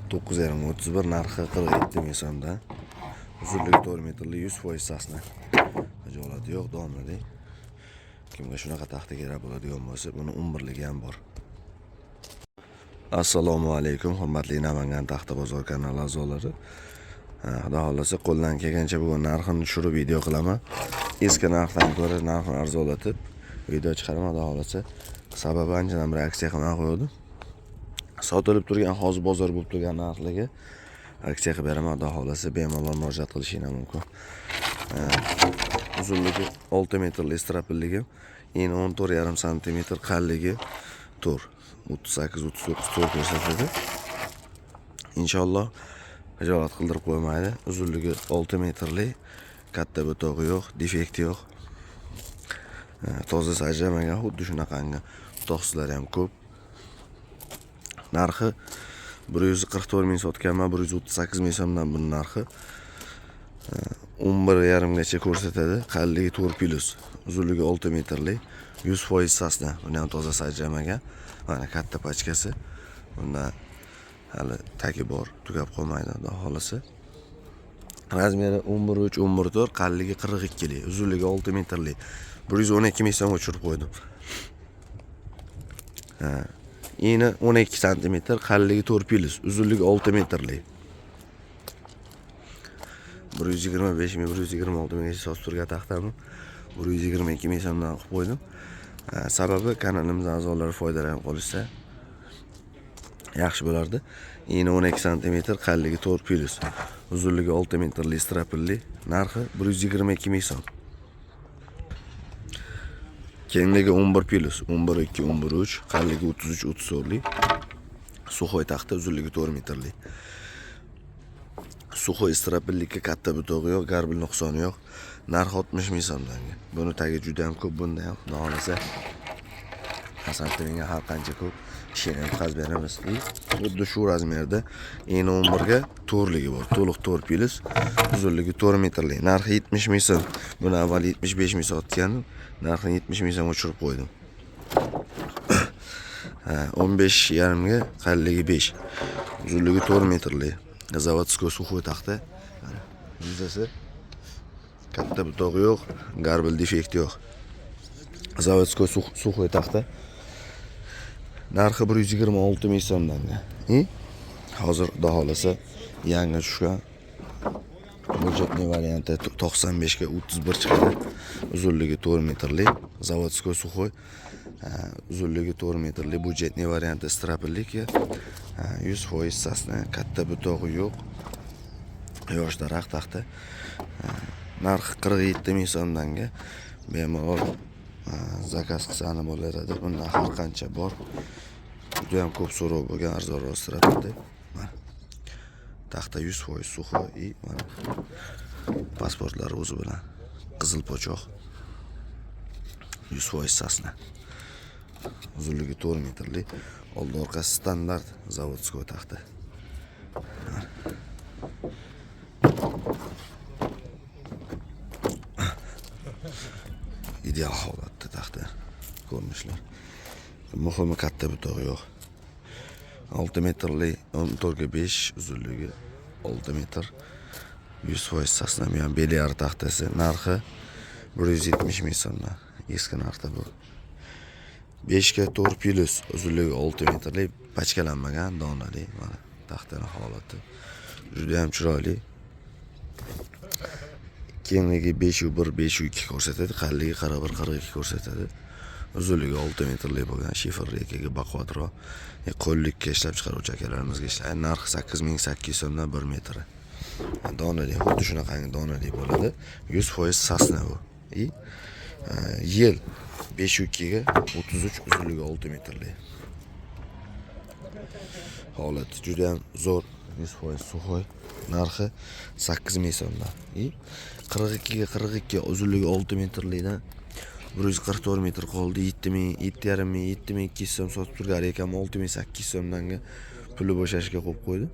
9,31 narxi 47 ming so'mdan. Uzunligi 4 metrli 100% sasna. Hajolati yo'q, donali. Kimga shunaqa taxta kerak bo'ladigan bo'lsa, buni 11ligi ham bor. Assalomu alaykum, hurmatli Namangan taxta bozor kanali a'zolari. Xudo xolasa qo'ldan kelgancha bugun narxini tushirib video qilaman. Eski narxdan ko'ra narxni arzonlatib video chiqaraman, xudo xolasa. Sababi anchadan bir aksiya qilmay qo'ydim. Sotilib turgan hozir bozor bo'lib turgan narxlarga aksiya qilib beraman, xudo xolasa bemalol murojaat qilishingiz mumkin. Uzunligi 6 metrli strapilligi, eni 14,5 cm, qalligi 38-39 to'r ko'rsatadi. Inshaalloh hijolat qildirib qo'ymaydi. Uzunligi 6 metrli, katta butog'i yo'q, defekti yo'q. Toza sajramagan, xuddi shunaqangi to'qsizlari ham ko'p. Narxi 144 ming sotganman, 138 ming so'mdan bu narxi. 11,5 gacha ko'rsatadi. Qalligi 4+, uzunligi 6 metrli, 100% sasna. Buni ham toza sajramagan. Mana katta pachkasi. Bunda hali tagi bor, tugab qolmaydi, xudo xolasa. Razmeri 11.3, 11.4, qalligi 42 lik, uzunligi 6 metrli. 112 ming so'm o'chirib qo'ydim. Eni 12 cm, qalligi 4+, uzunligi 6 metrli. 125 ming, 126 minggacha sotib turgan taxtani 122 ming so'mdan qilib qo'ydim. Sababi kanalimiz a'zolari foydalanib qolishsa yaxshi bo'lardi. Eni 12 cm, qalligi 4+, uzunligi 6 metrli strapilli, narxi 122 ming so'm. Kengligi 11+, 11.2, 11.3, qalligi 33-34 lik. Suxoy taxta, uzunligi 4 metrli. Suxoy strapillikka katta butog'i yo'q, garbil nuqsoni yo'q. Narxi 60 ming so'mdan. Buni tagi juda ham ko'p, bunda ham xudo xolasa santimetrga har qancha ko'p ishini ham qazib beramiz. Xuddi shu razmerda eni 11 ga to'rligi bor, to'liq 4+, uzunligi 4 metrli. Narxi 70 ming so'm. Buni avval 75 ming sotgandim. Narxini 70 ming so'm o'chirib qo'ydim. 15,5 ga, qalligi 5, uzunligi 4 metrli. Zavodskoy suxoy taxta. Yuzasi katta butog'i yo'q, garbil defekti yo'q. Zavodskoy suxoy taxta. Narxi 126 ming so'mdan. Hozir xudo xolasa yangi tushgan budjetli varianti 95 ga 31 chiqadi. Uzunligi 4 metrli, zavodskoy suxoy. Uzunligi 4 metrli budjetli varianti strapillik, 100% sasna, katta butog'i yo'q. Yosh daraxt taxta. Narxi 47 ming so'mdanga bemalol zakaz qilsani bo'laveradi. Bunda har qancha bor. Juda ham ko'p so'rov bo'lgan arzonroq stratildi. Taxta 100% suxoy, mana pasportlari o'zi bilan qizil pochoq. 100% sasna. Uzunligi 4 metrli, oldi orqasi standart zavodskoy taxta. Ideal holatda taxta ko'rinishlar. Muhimi katta butog'i yo'q. 6 metrli, 14 ga 5, uzunligi 6 metr. 100% sasna, bu ham belyar taxtasi. Narxi 170 ming so'mdan. Eski narxda bu. 5 ga 4+, uzunligi 6 metrli, pachkalanmagan, donali. Mana taxtaning holati juda ham chiroyli. Kengligi 5.1, 5.2 ko'rsatadi, qalligi 41, 42 ko'rsatadi. Uzunligi 6 metrli bo'lgan shifer rekaga baquvvatroq. Qo'llikka ishlab chiqaruvchi akalarimizga ishlaydi. Narxi 8800 so'mdan 1 metri. Donali, xuddi shunaqangi donali bo'ladi. 100% sasna bu. Yil 5.2 ga 33, uzunligi 6 metrli. Holati juda ham zo'r, 100% suxoy. Narxi 8 ming so'mdan. 42 ga 42, uzunligi 6 metrlidan 144 metr qoldi. 7 ming, 7,5 ming, 7.200 so'm sotib turgan ekan, 6.800 so'mdanga puli bo'shashga qo'yib qo'ydi.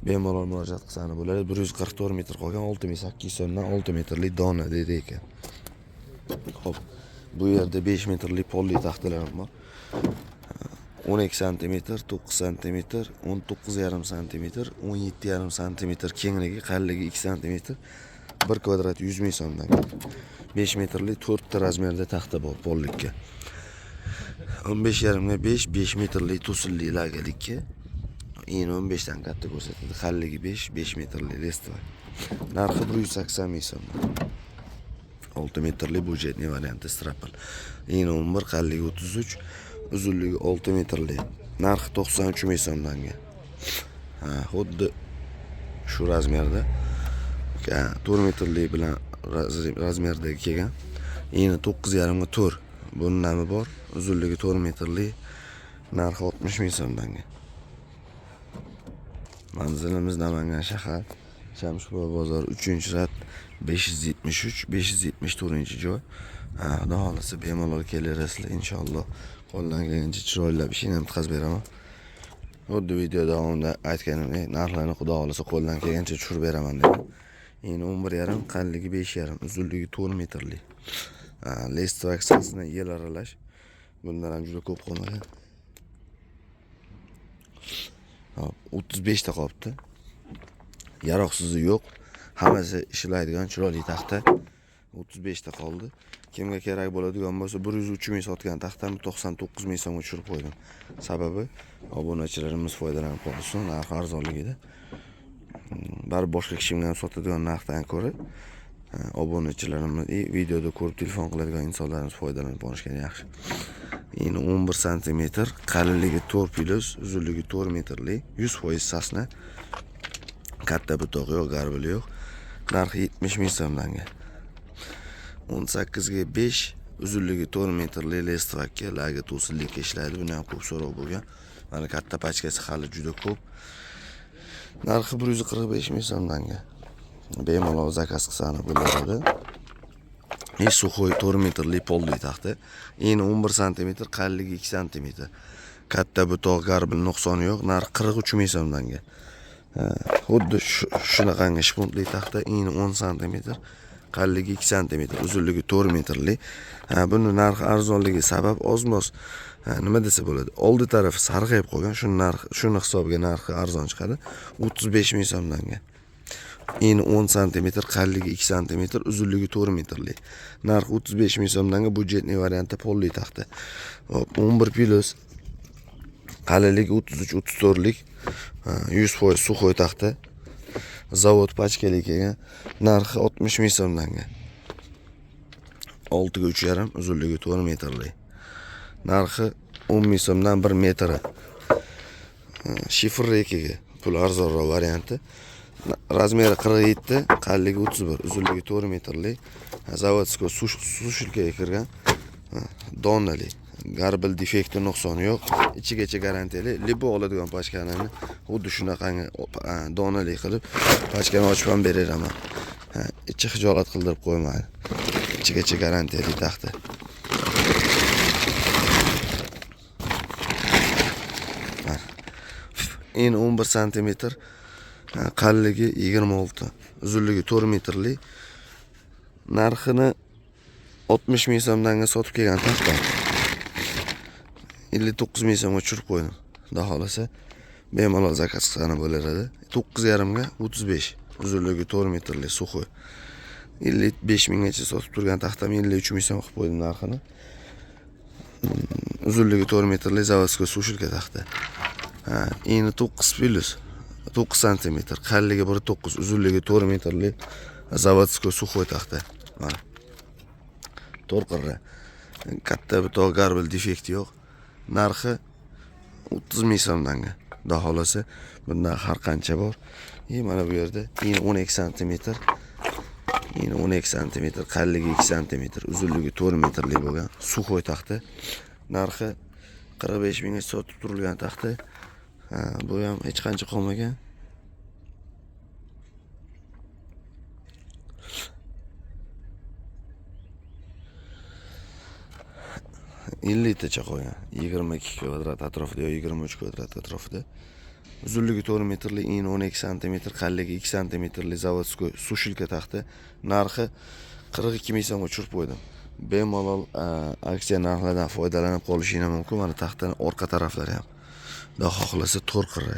Bemalol murojaat qilsani bo'ladi. 144 metr qolgan, 6.800 so'mdan 6 metrli dona dedi ekan. Xo'p, bu yerda 5 metrli polli taxtalar ham bor. 12 cm, 9 cm, 19,5 cm, 17,5 cm kengligi, qallligi 2 cm, 1 kvadrat 100 ming so'mdan. 5 metrlik 4 ta razmerda taxta bor pollikka. 15,5 ga 5, 5 metrlik to'sinli lagalikka. Eni 15 dan katta ko'rsatadi. Qalligi 5, 5 metrlik lestva. Narxi 180 ming so'm. 6 metrlik budjetli varianti strapal. Eni 11, qalligi 33, uzunligi 6 metrlik. Narxi 93 ming so'mdan. Xuddi shu razmerda. 4 metrlik bilan razmerdagi kelgan. Eni 9,5 ga 4. Bunun nami bor. Uzunligi 4 metrlik. Narxi 60 ming so'mdan. Manzilimiz Namangan shahar, Shamshibay bozor 3-rat 573, 574-joy. Xudo xolasa bemalol kelasizlar inshaalloh. Qo'ldan kelgancha chiroyli ishini ham bitkazib beraman. Xuddi video davomida aytganimdek, narxlarni xudo xolasa qo'ldan kelgancha tushirib beraman dedim. Endi 11,5, qalligi 5,5, uzunligi 4 metrlik. Lestva aksiyasini yil aralash. Bundan ham juda ko'p qolmagan. 35 ta qolibdi. Yaroqsizi yo'q. Hammasi ishlaydigan chiroyli taxta. 35 ta qoldi. Kimga kerak bo'ladigan bo'lsa 103 ming sotgan taxtani 99 ming so'mga tushirib qo'ydim. Sababi obunachilarimiz foydalanib qolsin, narxi arzonligida. Bar boshqa kishiga ham sotadigan narxdan ko'ra obunachilarimiz videoda ko'rib telefon qiladigan insonlarimiz foydalanib olishgan yaxshi. Endi 11 cm, qalinligi 4+, uzunligi 4 metrlik, 100% sasna. Katta butoq yo'q, garbil yo'q. Narxi 70 ming so'mdan. 18 ga 5, uzunligi 4 metrlik lestvakka, laga to'sinlikka ishlaydi. Buni ham ko'p so'rov bo'lgan. Mana katta pachkasi hali juda ko'p. Narxi 145 ming so'mdan. Bemalol zakaz qilsani bo'laradi. Suxoy 4 metrlik polli taxta. Eni 11 cm, qalligi 2 cm. Katta butoq, garbil nuqsoni yo'q. Narxi 43 ming so'mdan. Xuddi shunaqangi shpuntli taxta, eni 10 cm, qalligi 2 cm, uzunligi 4 metrlik. Buni narxi arzonligi sabab ozmos nima desa bo'ladi. Oldi tarafi sarg'ayib qolgan, shuni hisobiga narxi arzon chiqadi. 35 ming so'mdan. Eni 10 cm, qalligi 2 cm, uzunligi 4 metrlik. Narxi 35 ming so'mdan budjetli varianti polli taxta. 11+, qalinligi 33-34lik, 100% suxoy taxta. Zavod pachkali kelgan. Narxi 60 ming so'mdan. 6 ga 3,5, uzunligi 4 metrlik. Narxi 10 ming so'mdan 1 metri. Shifr rekiga pul arzonroq varianti. Razmeri 47, qalligi 31, uzunligi 4 metrlik. Zavodskiy sushilkaga kirgan. Donali. Garbil defekti nuqsoni yo'q. Ichigacha garantiyali. Libo oladigan pachkani xuddi shunaqangi donali qilib pachkani ochib ham beraman. Ichi hijolat qildirib qo'ymaydi. Ichigacha garantiyali taxta. Eni 11 cm, qalligi 26, uzunligi 4 metrlik. Narxini 60 ming so'mdan sotib kelgan taxta. 59 ming so'mga tushirib qo'ydim. Xudo xolasa bemalol zakaz qilsani bo'laradi. 9,5 ga 35, uzunligi 4 metrlik suxoy. 55 minggacha sotib turgan taxtam 53 ming so'm qilib qo'ydim narxini. Uzunligi 4 metrlik zavodskiy sushilka taxta. Eni 9+, 9 cm, qalligi 1.9, uzunligi 4 metrlik zavodskiy suxoy taxta. Mana. To'rqirra. Katta butoq, garbil defekti yo'q. Narxi 30 ming so'mdan. Xudo xolasa bundan har qancha bor. Mana bu yerda eni 12 cm, eni 12 cm, qalligi 2 cm, uzunligi 4 metrlik bo'lgan suxoy taxta. Narxi 45 mingga sotib turilgan taxta. Bu ham hech qancha qolmagan. Tacha qo'ygan. 22 kvadrat atrofida yoki 23 kvadrat atrofida. Uzunligi 4 metrlik, eni 12 cm, qalligi 2 cm zavodskiy sushilka taxta. Narxi 42 ming so'mga tushirib qo'ydim. bemalol aksiya narxlardan foydalanib qolishingiz mumkin. Mana taxtaning orqa taraflari ham. Xudo xohlasa to'rqirra.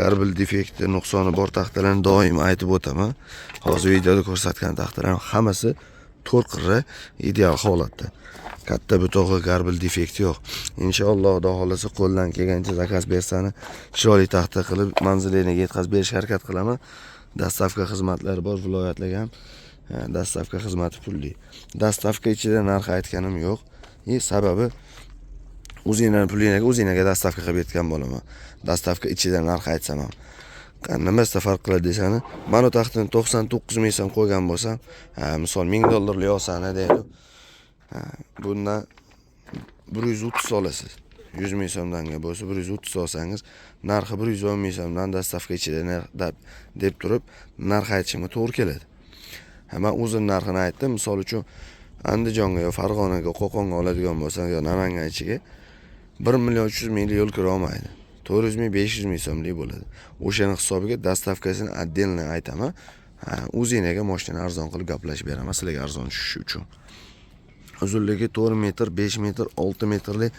Garbil defekti, nuqsoni bor taxtalarni doim aytib o'taman. Hozir videoda ko'rsatgan taxtalar hammasi to'rqirra ideal holatda. Katta butog'i, garbil defekti yo'q. Inshaalloh Xudo xohlasa qo'ldan kelgancha zakaz bersani chiroyli taxta qilib manziliga yetkazib berishga harakat qilaman. Dastavka xizmatlari bor, viloyatlarga ham dastavka xizmati pulli. Dastavka ichida narx aytganim yo'q. Sababi o'zingizning pulingizga o'zingizga dastavka qilib aytgan bo'laman. Dastavka ichida narx aytsam ham. Nimasi farq qiladi desani, mana bu taxtani 99 ming so'm qo'ygan bo'lsam, misol $1000 olsani deydi. Bundan 130 olasiz. 100 ming so'mdanga bo'lsa 130 olsangiz, narxi 110 ming so'mdan dastavka ichida deb turib, narx aytishimga to'g'ri keladi. Men o'zim narxini aytdim. Misol uchun Andijonga yo Farg'onaga, Qo'qonga oladigan bo'lsam, yo Namangan ichiga 1.3 million yo'l kira olmaydi. 400 ming, 500 ming so'mlik bo'ladi. O'shaning hisobiga dastavkasini отдельно aytaman. O'zingizga mashinani arzon qilib gaplashib beraman, sizlarga arzon tushishi uchun. Uzunligi 4 metr, 5 metr, 6 metrlik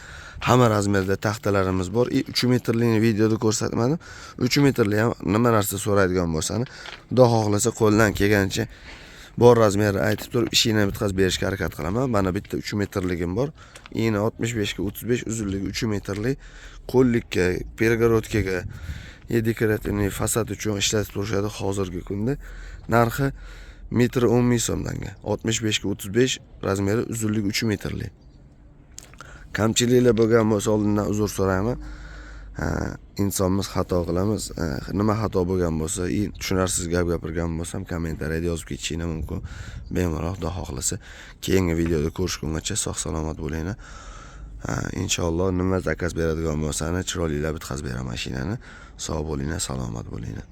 hamma razmerda taxtalarimiz bor. 3 metrlikni videoda ko'rsatmadim. 3 metrlik ham nima narsa so'raydigan bo'lsani, Xudo xohlasa qo'ldan kelgancha bor razmerni aytib turib, ishini bitkazib berishga harakat qilaman. Mana bitta 3 metrligim bor. Eni 65 ga 35, uzunligi 3 metrlik. Qo'llikka, pergorodkaga, dekorativniy fasad uchun ishlatib turishadi hozirgi kunda. Narxi metr 10 ming so'mdanga. 65 ga 35 razmeri, uzunligi 3 metrlik. Kamchiliklar bo'lgan bo'lsa oldindan uzr so'rayman. Insonmiz, xato qilamiz. Nima xato bo'lgan bo'lsa, tushunarsiz gap gapirgan bo'lsam, kommentariyada yozib ketishingiz mumkin. Bemalol Xudo xohlasa keyingi videoda ko'rishgungacha sog' salomat bo'linglar. Inshaalloh nima zakaz beradigan bo'lsani chiroyli bitkazib beraman mashinani. Sog' bo'linglar, salomat bo'linglar.